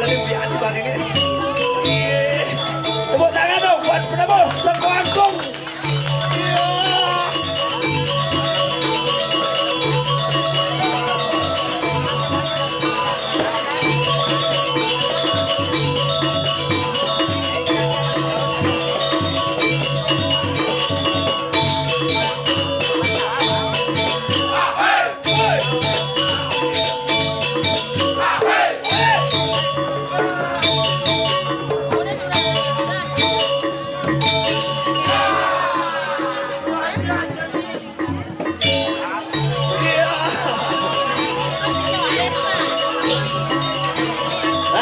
ini biar di balik ini. Tepuk tangan dong buat penebus Sekongkung.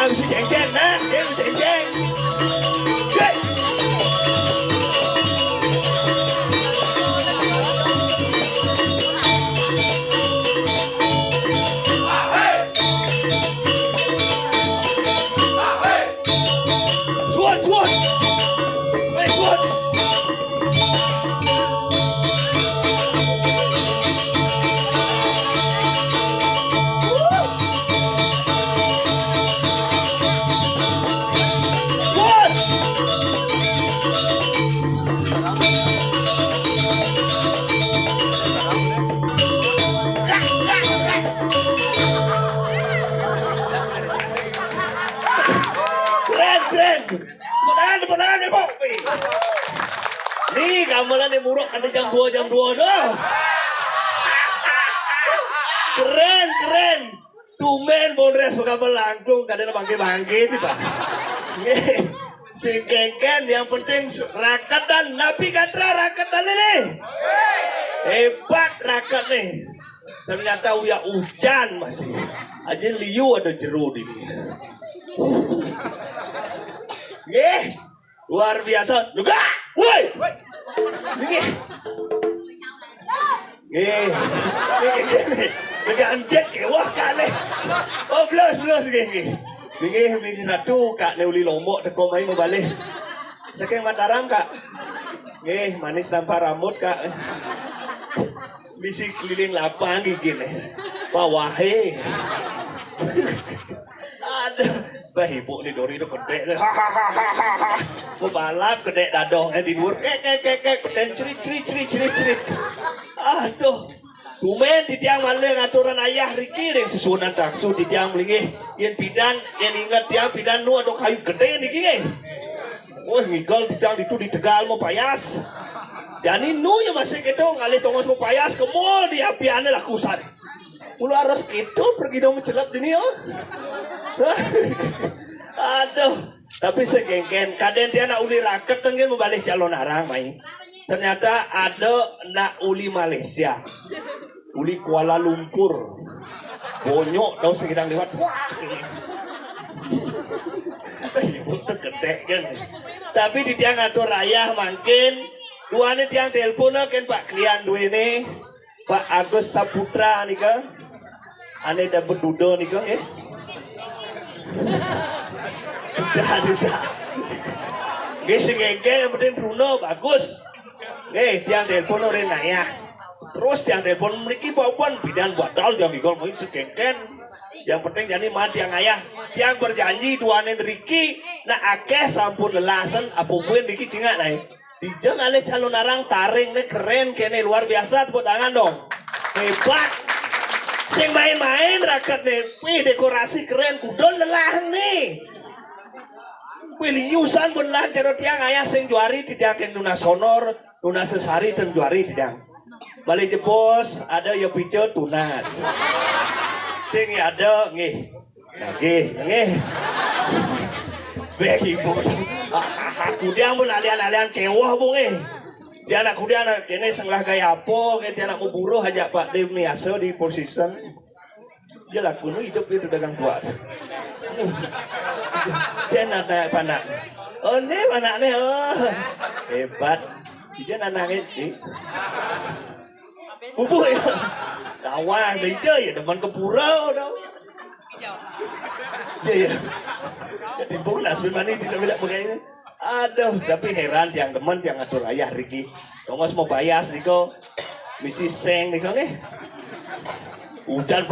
Mesti ceng-ceng nah, dia mesti ceng-ceng. Kemenangan nih Pak. Nih gamelan nih muruk ada jam 2 doh. Keren. Tumen Polres Bekabel langkung kadang bangke-bangke nih Pak. Si Kengken yang penting rakatan Nabi Katra rakatan ini. Hebat rakat nih. Ternyata uya hujan masih. Aja liu ada jeruk ini. Luar biasa. Juga. Woi. Anjet ke wah kali. Oh plus gini. Ini satu kak neuli lombok teko main mau balik. Saking Mataram kak. Manis tanpa rambut kak. Bisi keliling lapang gini. Wawahe. Ada bahibu nih Dori itu gede. Mau balap gede dadong di luar kek dan cerit. Aduh. Tumen di tiang malah ngaturan ayah Riki yang susunan taksu di tiang beli yang bidan yang ingat tiang bidan nu ada kayu gede nih gini. Wah ngigol di tiang itu di Tegal mau payas. Jadi nu yang masih gitu ngalih tongos mau payas ke mall di apiannya lakusan. Mulu harus gitu pergi dong mencelap di oh. Aduh, tapi segengken kaden dia nak uli raket tengen mau balik calon arang main. Ternyata ada nak uli Malaysia. Uli Kuala Lumpur. Bonyok tau sedang lewat. Wah. Gede kan. Tapi di tiang atur raya makin dua ni tiang telepon kan Pak klien dua ni Pak Agus Saputra ni ke. Ane dah berduda ni ke Duda. Gege yang penting Bruno bagus. Tiang telepon orang naya. Terus tiang telepon memiliki bauan bidan batal yang digol main sekengken. Yang penting jadi mati yang ayah. Tiang berjanji duanen Riki nak akeh sampun lelasan apapun Riki cingat naik. Dijeng ale calon arang taring nih keren kene luar biasa tepuk tangan dong. Hebat. Sing main-main rakyat nih. Wih dekorasi keren kudon lelah nih. Liusan belah jero tiang ayah sing juari di tiang Nuna Sonor, Nuna Sesari dan juari di tiang. Balik jebos ada yang pico tunas. Sing ada ngih. Bagi bot. Kudiang pun alian-alian kewah bung Dia anak kudiang anak kene senglah gaya apa, dia anak buruh aja Pak Dem Niaso di position. Dia laku nu hidup itu dagang kuat. Cina tanya panak. Oh ni panak ni hebat. Dia anak ini. Bubuh ya. Kawan dia ya depan ke pura tau. Ya. Jadi bolas memang tidak begini. Aduh, tapi heran yang demen yang ngatur ayah Riki. Tongos mau bayas niko. Misi seng niko nih. Hujan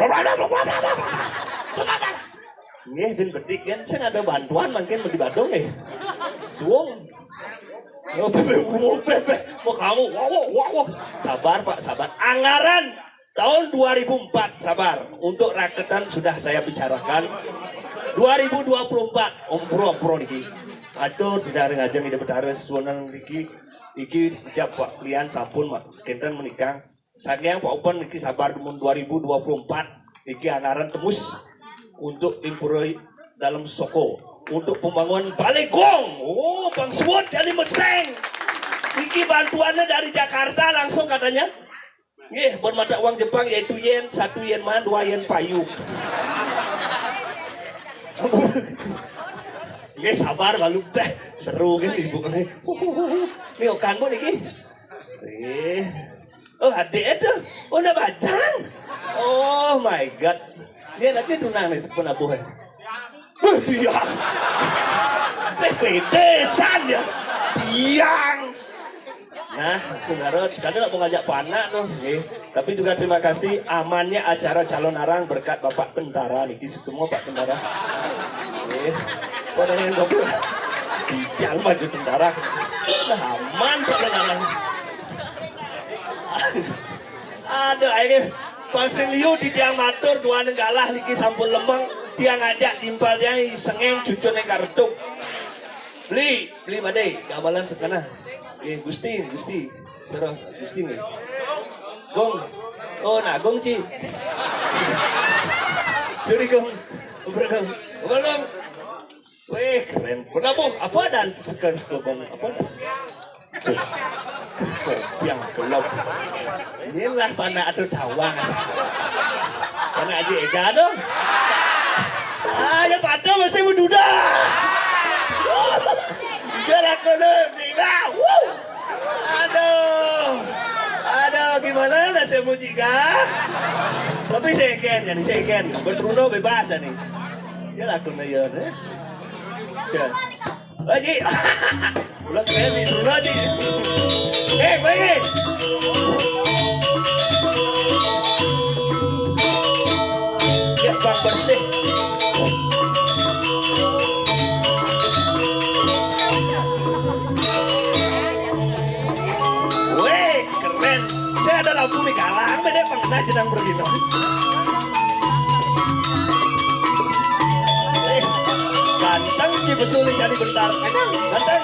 Nggih ben bedik kan saya ada bantuan mungkin di Badung nih. Suung. Oh, bebe, mau kamu, wow, sabar Pak, sabar. Anggaran tahun 2004, sabar. Untuk raketan sudah saya bicarakan. 2024, ompro niki. Aduh, tidak ada ngajeng ide betara sesuatu niki. Iki ucap Pak Klian sampun Mak Kenten menikah. Saking Pak Open niki sabar tahun 2024. Niki anggaran tembus untuk improvisi dalam Soko. Untuk pembangunan Balegong. Oh, Bang Swot jadi meseng. Iki bantuannya dari Jakarta langsung katanya. Nggih, bermata uang Jepang yaitu yen, 1 yen man, 2 yen payu. Nggih, sabar malu teh. Seru kan ibu. Ini okanmu niki. Oh, adik itu. Oh, udah bajang. Oh my god. Dia nanti tunang nih pun abu. Iya, pedesan ya, tiang. Nah, saudara, sekarang mau ngajak panak tuh, tapi juga terima kasih amannya acara calon arang berkat Bapak Tentara nih, semua Pak Tentara. Kau dengan goblok, tiang maju Tentara, nah, aman calon arang. Aduh, ini Pasien Liu di tiang matur dua nenggalah niki sampun lemeng. Dia ngajak timpal dia sengeng cucune kartuk. Beli badai, gabalan sekana. Gusti. Seros Gusti nih. Gong. Oh, nah gong ci. Suri gong. Belum. Weh, keren. Berapa? Apa dan sekarang gong apa? Yang gelap. Inilah panah atau tawang. Panah aja ega dong. Ya pada masih muda. Jalan ke tinggal. Aduh, gimana lah saya muji kah? Tapi saya ken, bertruno bebas nih. Jalan ke nayon, Lagi, ulang keren nih, Bruno aja. Baik. Ya, bang bersih. Ada lampu di kalang, beda pengenah jenang begitu. Ganteng sih besul jadi bentar. Ganteng.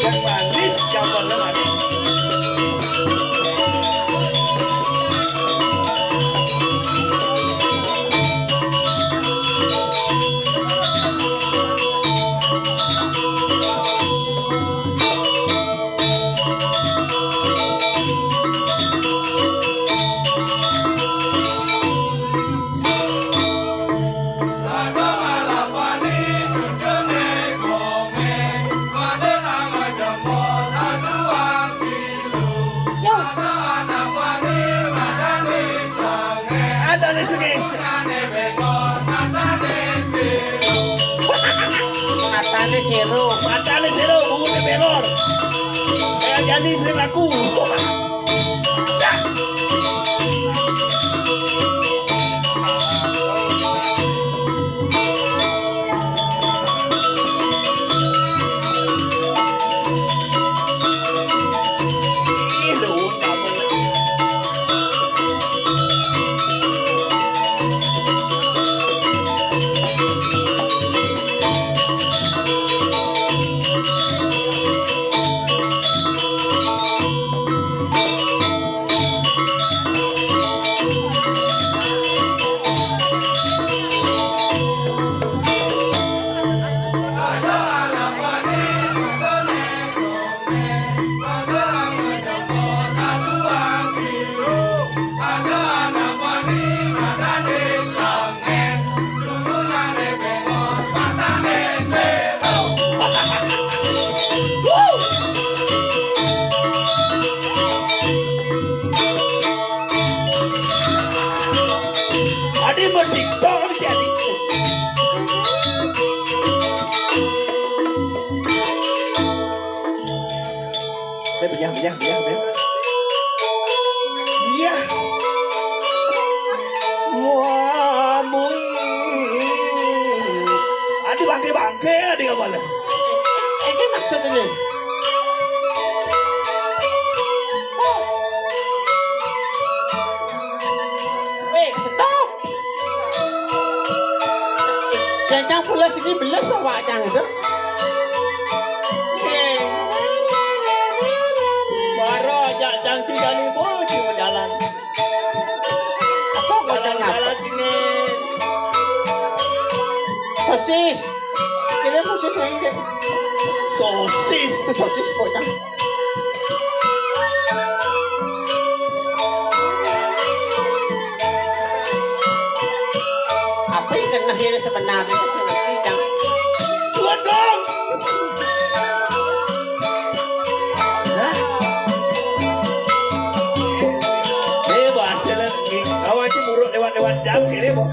Yang manis, gambarnya manis. Matane seru, bunga belor. Kayak jadi sering laku. bangke di mana? Ini maksud ini. Stop. Jangan pula sini belas awak jangan itu. Baru jangan tinggal ni boleh cuma jalan. Apa Jalan tinggal. Sosis. Kira sosis lagi deh. Sosis. Itu sosis pokoknya. Apa yang kena ini sebenarnya saya ngerti kan? Suat dong. Nah. Ini bahasa lagi. Kawan tu buruk lewat jam kiri boh.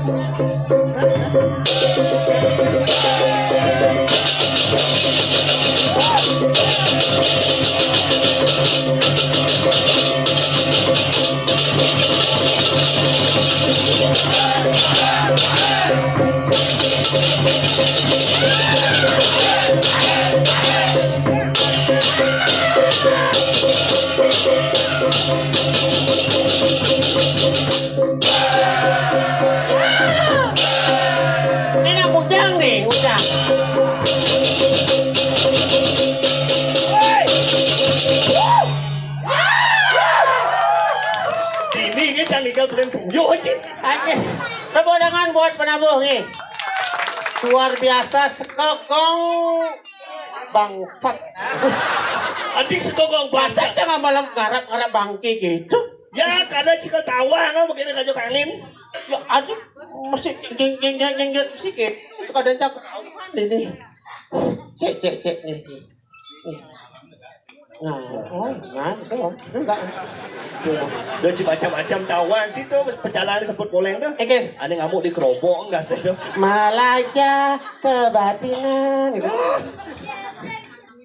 Ini nak ujang nih, ujang. Ini ni jangan tinggal bukan puyo aja. Oke, tepuk tangan buat penabuh nih. Luar biasa sekokong bangsat. Adik sekongkong Bangsat bahasa. jangan malam garap-garap bangke gitu. Ya karena jika tawa kan mungkin kajuk angin. Ya adik mesti jeng sedikit. Kadang cakap ini. Cek nih. Nah, enggak. Dia macam-macam tawan situ perjalanan sebut boleh dah. Oke. Ada ngamuk di kerobok enggak sih tu? Malaja kebatinan gitu.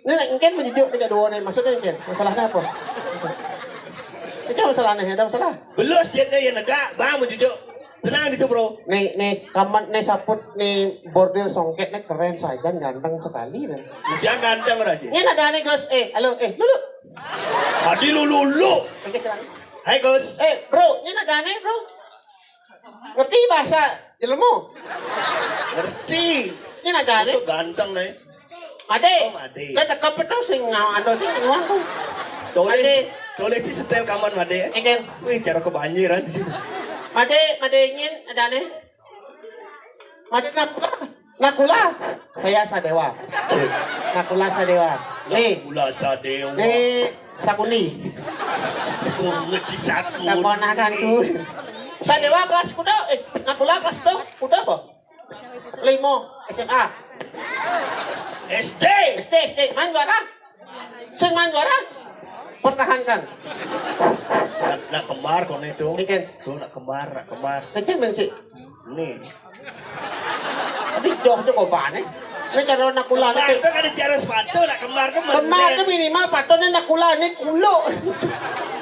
Ini mungkin menjejuk tiga dua nih maksudnya mungkin masalahnya apa? Itu masalahnya ada masalah. Belus jadi yang negak, bang menjujuk. Tenang itu bro. Nih kaman nih saput nih bordil songket nih keren saja ganteng sekali nih. Dia ganteng raja. Ini ada nih Gus, halo, lulu. Adi lulu. Oke jalan. Hai Gus. Bro, ini ada nih bro. Ngerti bahasa Jelemu? Ngerti. Ini ada nih. Itu ganteng nih. Ade. Oh, Ade. Kita kepet tuh sing ando sing ngawang tuh. Ade. Toleh di setel kamar Made. Ikan. Wih cara kebanjiran di sini. Made ingin ada nih. Made nakula. Saya Sadewa. Nakula Sadewa. Nih. Nakula Sadewa. Nih Sakuni. Ngerti saku. Keponakanku. Sadewa kelas kuda. Nakula kelas kuda apa? 5 SMA. SD. SD main juara. Sing main juara. Pertahankan. Nak kembar kau ni tu. Ikan. Tu nak kembar. Ikan benci. Ni. Tapi jauh tu kau ban Ini cara nakula Kembar ni. tu kan ada cara sepatu nak kembar tu. Kemar tu minimal patutnya nakula ni kulo.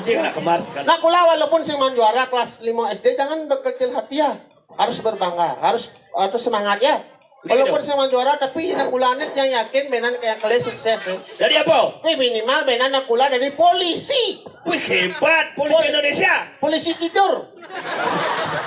Dia nak kembar sekali. Nakula walaupun sing main juara kelas 5 SD jangan berkecil hati ya. Harus berbangga, harus semangat ya. Walaupun sing main juara tapi nakula ni yang yakin benan kayak kalian sukses nih. Jadi apa? Minimal benan nakula dari polisi. Wih hebat polisi Indonesia. Polisi tidur.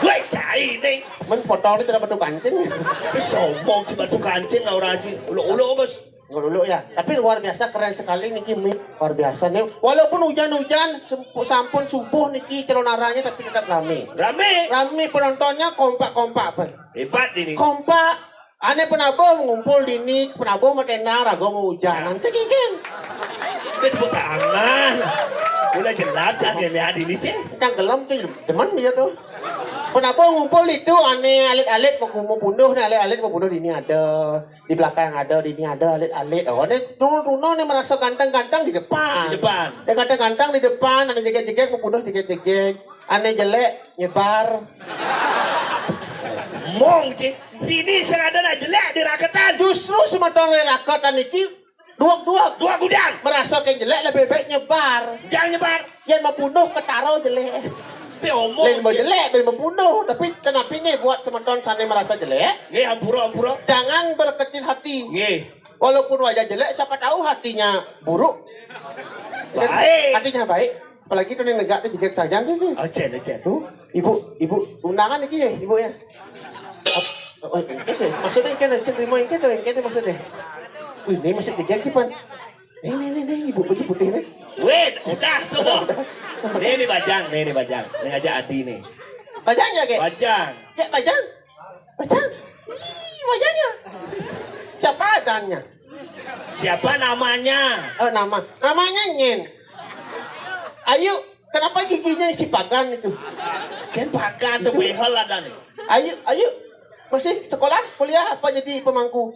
Wih cai ni. Men foto ni tidak perlu kancing. Tapi sombong cuma tu kancing lah orang aja. Ulu-ulu Gus. Dulu ya. Tapi luar biasa keren sekali niki luar biasa nih. Walaupun hujan-hujan sampun subuh niki celonaranya tapi tetap rame. Rame penontonnya kompak-kompak pun. Hebat ini. Kompak. Ane penabuh ngumpul di nik, penabuh matena rago mau hujanan sekikin. Kita tepuk tangan. Udah jelas jangan lihat ini ceh. Yang gelam tuh teman dia tuh. Penabuh ngumpul itu ane alit-alit mau bunuh nih alit-alit mau bunuh di ini ada, di belakang ada, di ini ada alit-alit. Oh ane Runo nih merasa ganteng-ganteng di depan. Di depan. Dia ganteng-ganteng di depan, ane jegek-jegek mau bunuh jegek-jegek. Ane jelek nyebar. Mong ceh. Ini sengaja nak jelek di raketan. Justru sematang rakatan iki dua gudang. merasa kayak jelek lebih baik nyebar. Jangan nyebar. Yang mau bunuh ketaro jelek. Be omong. Lain mau jelek, lain membunuh. Tapi kenapa nih buat semeton sana merasa jelek? Nggih, ampura. Jangan berkecil hati. Nggih. Walaupun wajah jelek, siapa tahu hatinya buruk. Baik. Hatinya baik. Apalagi tuh nih negak tuh juga saja tuh. Ajen. Tuh, ibu undangan iki ya, ibu ya. Oh, maksudnya kan harus terima yang kan maksudnya. Wih, ini masih diganti pan. Nih, ibu baju putih nih. Wait, udah tuh. Nih bajang. Nih ngajak Adi nih. Bajang ya, Kek? Bajang. Ya, bajang. Ih, bajangnya. Siapa adanya? Siapa namanya? Oh, namanya Nyen. Ayo, kenapa giginya si Pagan itu? Kan pakan tuh behel ada nih. Ayo. Masih sekolah, kuliah, apa jadi pemangku?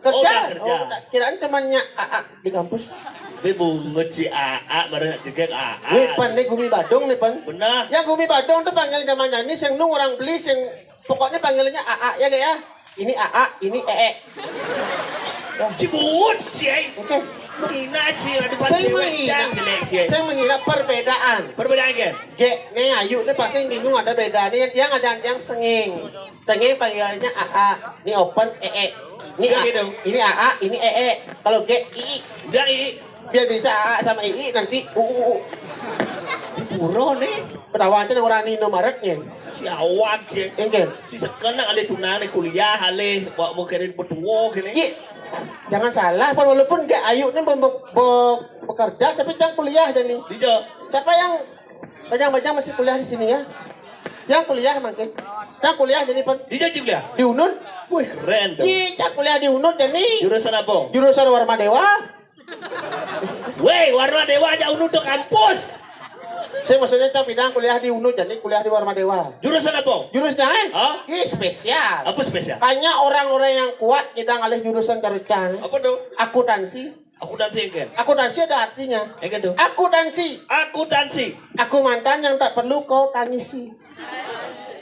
Udah kerja. Kirain temannya AA di kampus. Be bungut si AA bareng jegek AA. Wih, pan nih Gumi Badung nih, pan. Benar. Yang Gumi Badung tuh panggil zamannya ini, yang nung orang beli, yang pokoknya panggilannya AA ya, Kek ya. Ini AA, ini EE. Si bungut Ci. Oke. Menghina Ci, ada pas cewek jelek Ci. Saya mengira perbedaan. Perbedaan kan? Ge, nih Ayu nih pasti bingung ada beda nih yang ada yang senging. Senging panggilannya AA, ini open EE. Ini Udah gitu. Ini AA, ini EE. Kalau G II. Udah I. Biar bisa AA sama II nanti UU. Puro nih. Penawaran orang Nino Maretnya. Si awak Ci. Engken. Si sekarang ada tunane kuliah ale bawa mau kirim berdua gini. Ye, jangan salah, walaupun gak Ayu nih bekerja, tapi jangan kuliah jadi. Dijo. Siapa yang bajang-bajang masih kuliah di sini ya? Yang kuliah makin. Yang kuliah jadi pen Dijo juga. di Unun. Wih keren tuh. Iya, yang kuliah di Unun jadi. Jurusan apa? Jurusan Warma Dewa. Weh, Warna Dewa aja untuk kampus. Saya maksudnya cak bidang kuliah di Unun jadi kuliah di Warma Dewa. Jurusan apa? Jurusnya Hah? ini spesial. Apa spesial? Hanya orang-orang yang kuat kita ngalih jurusan carecan. Apa tuh? Akuntansi. Aku dansi engken. Akuntansi ada artinya. Engken tuh. Akuntansi. Aku dansi. Aku mantan yang tak perlu kau tangisi.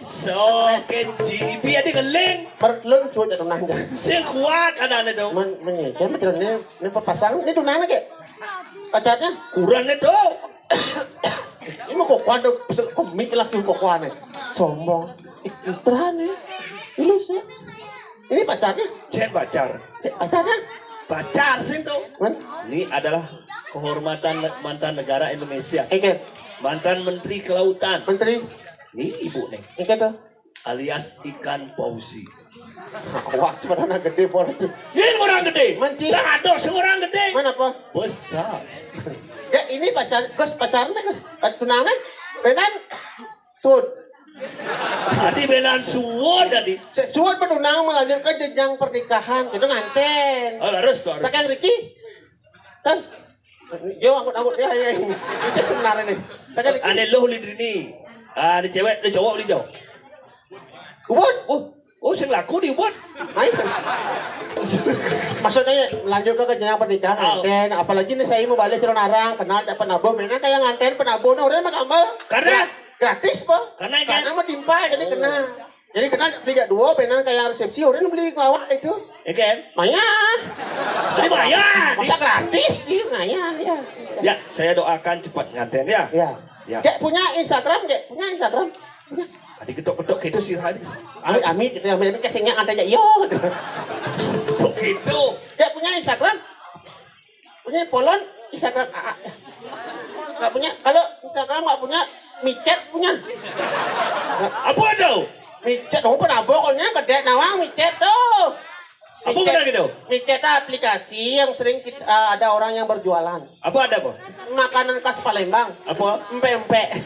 So, kenji, biar dia keling. Perlun cuy jatuh nanya. Sing kuat ada tuh. Menyejam betul ini perpasang ini tuh nanya ke pacarnya. Kurang itu. Ini mau kokoan tuh pesel komik lah tuh kokoan sombong. Terang nih. Ini sih. Ini pacarnya. Jen pacar. Pacarnya. Pacar sih tuh. Man. Ini adalah kehormatan mantan negara Indonesia. Ikan. Mantan Menteri Kelautan. Menteri. Ini ibu nih. Ikan tuh. Alias ikan pausi. Wah, cuma anak gede pun itu. Ini orang gede. Manci. Tak ada seorang gede. Mana apa? Besar. Ya ini pacarnya Gus. Tunangan. Benan. Sud. Tadi benan suwon tadi. Suat penunang melanjutkan jenjang pernikahan. Itu nganten. Oh, harus tuh harus. Sakang Riki. Kan. Yo angkut ya. Itu sebenarnya nih. Sakang Riki. Ane loh li ini. Ah, ini cewek, ini cowok, ini cowok. Ubud. Sing laku di Ubud. Main. Maksudnya lanjut ke jenjang pernikahan. Oh. Dan apalagi nih saya mau balik ke Narang, kenal tak penabo. Mana kayak nganten penabo. Nah, udah mah kambal. Karena? Gratis po. Karena kan? Karena mah timpa jadi kena. Jadi kena beli jak dua, benar kayak resepsi. Udah beli kelawak itu. Kan? Maya. Saya bayar. Masa gratis dia Maya ya. Ya, saya doakan cepat nganten ya. Ya. Ya. Dek punya Instagram, Dek. Punya Instagram. Punya. Tadi ketok-ketok gitu sih hari. Amit gitu amit kesengnya ada aja. Yo. Ketok gitu. Dek punya Instagram. Punya Polon Instagram AA. Enggak punya. Kalau Instagram enggak punya, micet punya. Apa tuh? Micet, oh pernah pokoknya gede nawang micet tuh. Apa benar gitu? Micet aplikasi yang sering ada orang yang berjualan. Apa ada apa? Makanan khas Palembang. Apa? Empek-empek.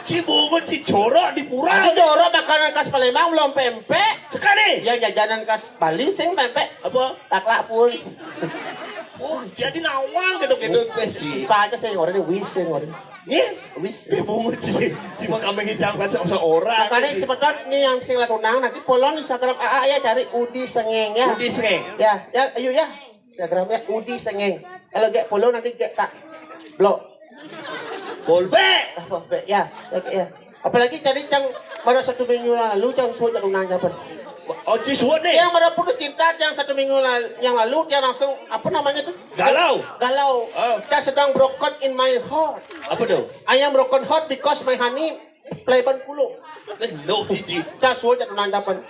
Si bungut si jorok di pura. Ada jorok makanan khas Palembang belum empek. Sekali. Yang jajanan khas Bali sing empek. Apa? Taklak pun. Oh, jadi nawang gitu-gitu. Pak aja saya ngoreng wis saya ngoreng. Nih, wis bungut si kambing hitam kan seorang. Makanya sebetulnya nih yang sing lakunang nanti Polon Instagram AA ya cari Udi Sengeng ya. Udi Sengeng. Ya, ayo ya. Instagramnya Udi Sengeng. Kalau gak follow nanti gak tak blok. Bolbe. Ya. Apalagi cari yang baru 1 minggu lalu yang sudah tunang japan. Oh, Ciswon nih. Yang baru putus cinta yang 1 minggu yang lalu dia langsung apa namanya tuh? Galau. Galau. Oh. Dia sedang broken in my heart. Apa tuh? I am broken heart because my honey playban kulo. No, hiji. Dia suruh jatuh nandapan.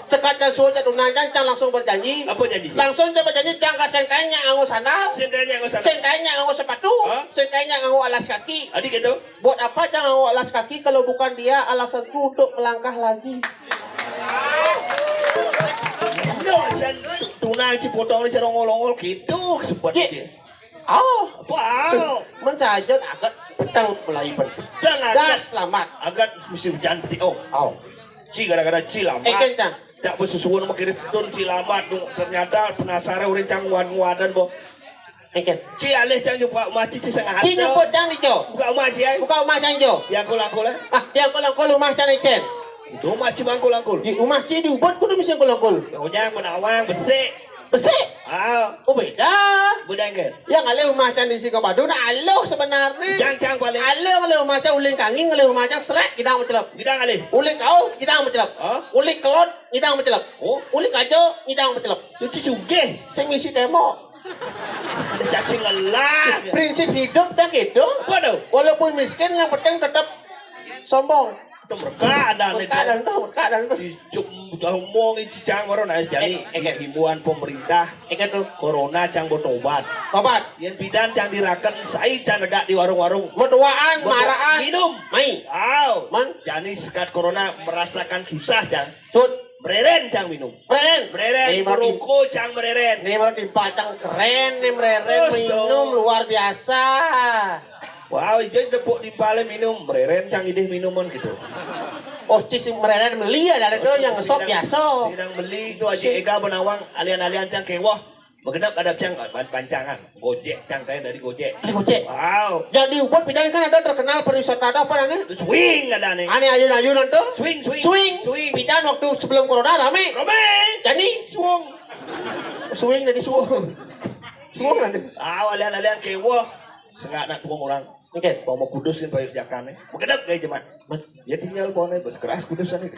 Sekat dia suruh jatuh nandapan, dia langsung berjanji. Apa janji? Langsung dia berjanji dia nggak sentainya nganggo sandal. Sendanya nggak usah. Sentainya nganggo sepatu. Hah? Sentainya nganggo alas kaki. Adik gitu. Buat apa dia nganggo alas kaki kalau bukan dia alasanku untuk melangkah lagi. No, saya tunang Cipotong ni cara ngolong-ngol gitu sebut Ye. dia. Oh, Wow. mensaja agak petang mulai penting. Jangan Dah selamat. agak mesti cantik. Oh, Oh, ci gara-gara cilamat. kencang. Tak bersesuaian sama kirim tun cilamat. Ternyata penasaran orang cang wan-wadan bo. Eken. Ci alih cang jumpa emak ci sangat Ci nyebut jang dijo. Buka emak ci ay. Buka rumah jang jo. Yang angkul eh. Ah, dia kolong-kolong rumah jang ecen. Itu emak ci mangkul-angkul. Di rumah ci diubut kudu mesti kolong-kolong. Pokoknya menawang besik. Besik. Ah, Oh beda. budangkan. Yang ale rumah jang di Singapura na aloh sebenarnya. Jang cang paling. Aloh ale rumah jang uling kanging ale rumah jang seret kita mencelap. Gidang alih. Uling kau kita mencelap. Hah? Uling kelot kita mencelap. Oh, Uling kajo kita mencelap. cuci sugih. Sing misi demo. Ada cacing ngelah. Prinsip hidup tak gitu. Apa tu? Walaupun miskin yang penting tetap sombong. Itu mereka ada nih. Berkah dan tuh. Cicuk ngomong cicang baru naik jadi himbauan pemerintah Ikat tuh. corona cang botobat. Obat. Yang pidan cang dirakan saya cang negak di warung-warung. Berduaan, maraan. Minum. Mai. Aw. Man. Jadi sekat corona merasakan susah cang. Sud. Mereren cang minum. Breren. Mereren. Beruko cang mereren. Ini baru dipacang keren nih mereren Terus minum dong. luar biasa. Wow, jadi tepuk di pale minum. Mereren cang idih minuman gitu. Oh cis mereren beli ya dari itu yang ngesok biasa. Sidang beli itu aja ega benawang alian-alian cang kewah. Begenap ada cang pancangan. Gojek cang kayak dari Gojek. Ada gojek. Wow. Jadi ubud pindahin kan ada terkenal pariwisata ada apa namanya? Itu swing ada nih. Aneh ayun-ayunan tuh. Swing, swing. Swing. Swing. Pindahan waktu sebelum corona rame. Rome. Jadi Swung. swing dari swing. Swing nanti. Alian-alian kewah. Sengat nak tuang orang. Oke. Mau kudus kan payah jakan nih. Begenap kayak jemaat. Ya tinggal pohonnya bos keras kudusan nih.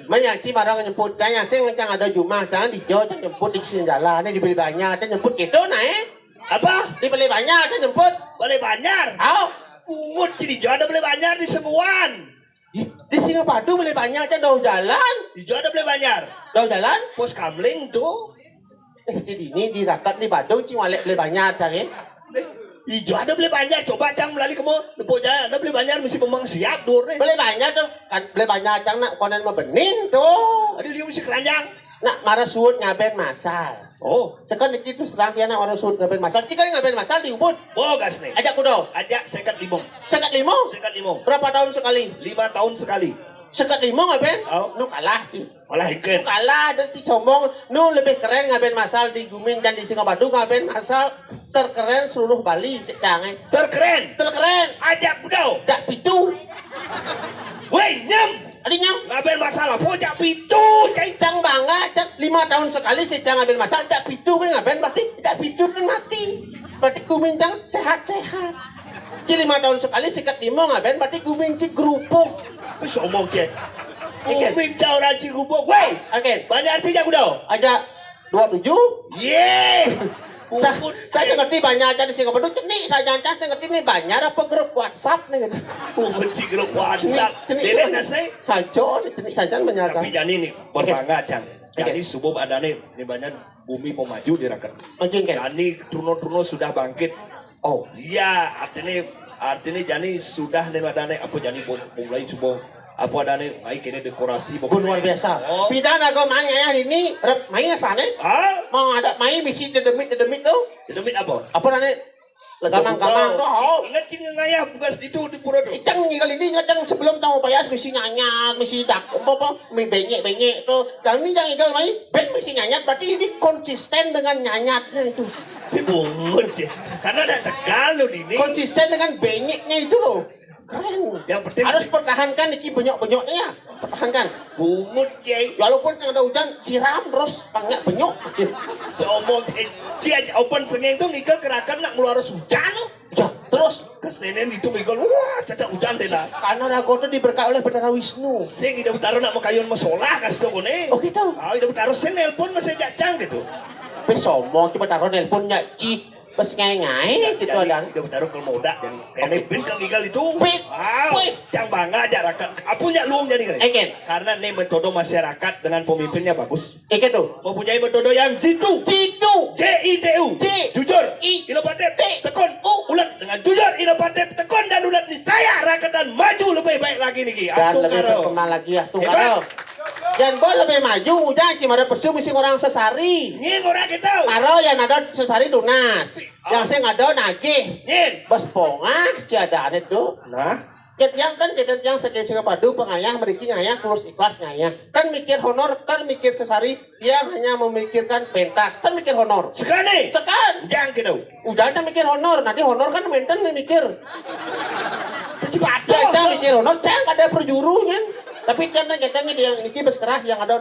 Menyanci barang nyemput saya sing macam ada jumah jangan dijo jangan nyemput di sini jalan ini dibeli banyak jangan nyemput gitu nah Apa? dibeli banyak jangan nyemput Boleh banyak. aw Pungut jadi jual ada boleh banyak di Sembuan. di Singapura beli banyak jangan jauh jalan Di jual ada boleh banyak. jauh jalan Pos kamling tuh. jadi ini di rakat di Badung cing walek beli banyak cari Ijo ada beli banyak, coba cang melalui kamu nepuk jalan, ada beli banyak mesti memang siap dur nih. beli banyak tuh kan beli banyak cang nak konen mau bening tuh Ada dia mesti keranjang. nak marah suut ngaben masal Oh, sekarang itu serang dia nak marah suut ngaben masal jika ngaben masal diubut bogas nih. ajak kudo Ajak sekat limong, sekat limo sekat limong. berapa tahun sekali 5 tahun sekali. sekat limo ngaben Oh. nu kalah sih Olah ikan. kalah dari si sombong nu lebih keren ngaben masal di Gumin dan di Singapura ngaben masal terkeren seluruh Bali secangnya Terkeren. terkeren Ajak kudau. dak pitu Woi, nyam. adinya Ngaben masalah, pojak pitu, cai. cang bangga cang 5 tahun sekali secang ngaben masal dak pitu kan ngaben berarti dak pitu kan mati berarti Gumin cang sehat-sehat ci 5 tahun sekali sikat limo ngaben berarti Gumin ci gerupuk Wis omong cek. Ikan. Uming jauh raci kubuk. Woi, oke banyak artinya kudau. aja 27 Yeay. saya ngerti banyak aja di Singapura nih saya ngerti nih banyak apa grup WhatsApp nih Umut si grup WhatsApp. Cini- Dele nasai. Hancur ini saja menyatakan. Tapi jani nih berbangga cang. Jadi subuh ada nih banyak bumi pemaju dirakat. Mungkin kan? Jani turun-turun sudah bangkit. Oh, Iya, artinya jani sudah nih ada nih apa jani mulai subuh. Apa ada nih ai kene dekorasi pun luar biasa. Oh. Pidana kau main ya ini, main sana. Ah, Mau ada main bisi dedemit tuh. demit apa? Apa nane? Gamang-gamang tuh. Oh. Ingat cing ngayah bukas itu di pura tuh. Icang kali ini ngajang sebelum tamu payas mesti nyanyat, mesti dak apa benyek tuh. Dan ini jangan igal main, ben mesti nyanyat berarti ini konsisten dengan nyanyatnya itu. Dibungut sih. Karena ada Tegal loh ini. Konsisten dengan benyeknya itu loh. Keren. Yang penting Harus pertahankan iki benyok-benyoknya ya. Pertahankan. bungut ceng. Walaupun ada hujan, siram terus banyak benyok. Seomong dia open sengeng tuh ngikal kerakan nak ngeluar hujan loh. Ya, terus Kes nenek itu igol, wah caca hujan deh lah. karena Ragoto diberkahi oleh Bendara Wisnu. Sing ida utaro nak makayon masolah kas dong ne. Oh gitu. Ah ida utaro sing nelpon masih jacang gitu. Tapi sombong coba taruh nelponnya Ci. Pas ngai-ngai gitu dan. Ida utaro kalau moda jadi. Kene bin kang igal itu. Pit. Ah, Pit. cang bangga aja rakat. Apunya luang jadi kan. Eken. Karena ne metodo masyarakat dengan pemimpinnya bagus. Eken tuh. Mempunyai metodo yang jitu. Citu. JITU. J. Jujur. I. Inovatif. T. Tekun. Ulat dengan jujur, inovatif, tekun dan ulat niscaya rakyat dan maju lebih baik lagi niki. Dan lebih berkembang lagi Astungkaro. Hebat. Dan boleh lebih maju, jangan cuma ada pesu misi orang sesari. Nyin orang kita. Karo yang ada sesari lunas, yang saya ada nagih. Nyin. Bos pongah, ciada aneh tuh. Nah. Ket yang kan ket yang sekian padu pengayah meriki ngayah terus ikhlas ngayah. Kan mikir honor, kan mikir sesari, yang hanya memikirkan pentas, kan mikir honor. Sekali. Sekan, Jangan gitu. udah aja mikir honor, nanti honor kan mainten nih mikir. Cepat. Jangan mikir honor, jangan ada perjurunya. Tapi jangan katanya yang ini bes keras yang ada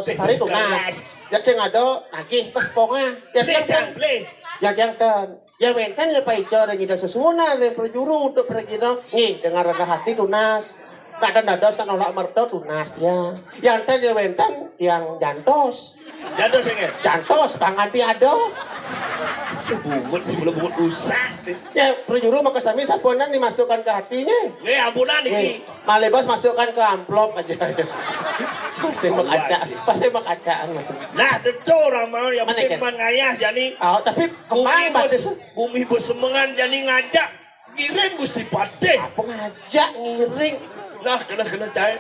sesari Bes tunas. keras. Yang saya ada nagih bes pongah. Play, jangan play. Yang kan, ya mentan ya Pak Ico dan kita sesuana yang perjuru untuk pergi nih dengan rendah hati tunas. Kadang dados kan nolak merto tunas ya. Yang ten ya mentan yang jantos. Jatuh sengit. Jantos panganti ado. Bungut sebelum bungut usah. Ya perjuru maka sami saponan dimasukkan ke hatinya. Nih ampunan Nih, niki. malebas masukkan ke amplop aja. Pasti makaca, pasti makacaan maksudnya. Nah, itu orang mau yang Mana, penting Ken? man ngayah jadi Oh, tapi kembang batis bumi besemengan jadi ngajak. Giring Gusti Pade. apa ngajak ngiring. Nah, kena cahaya.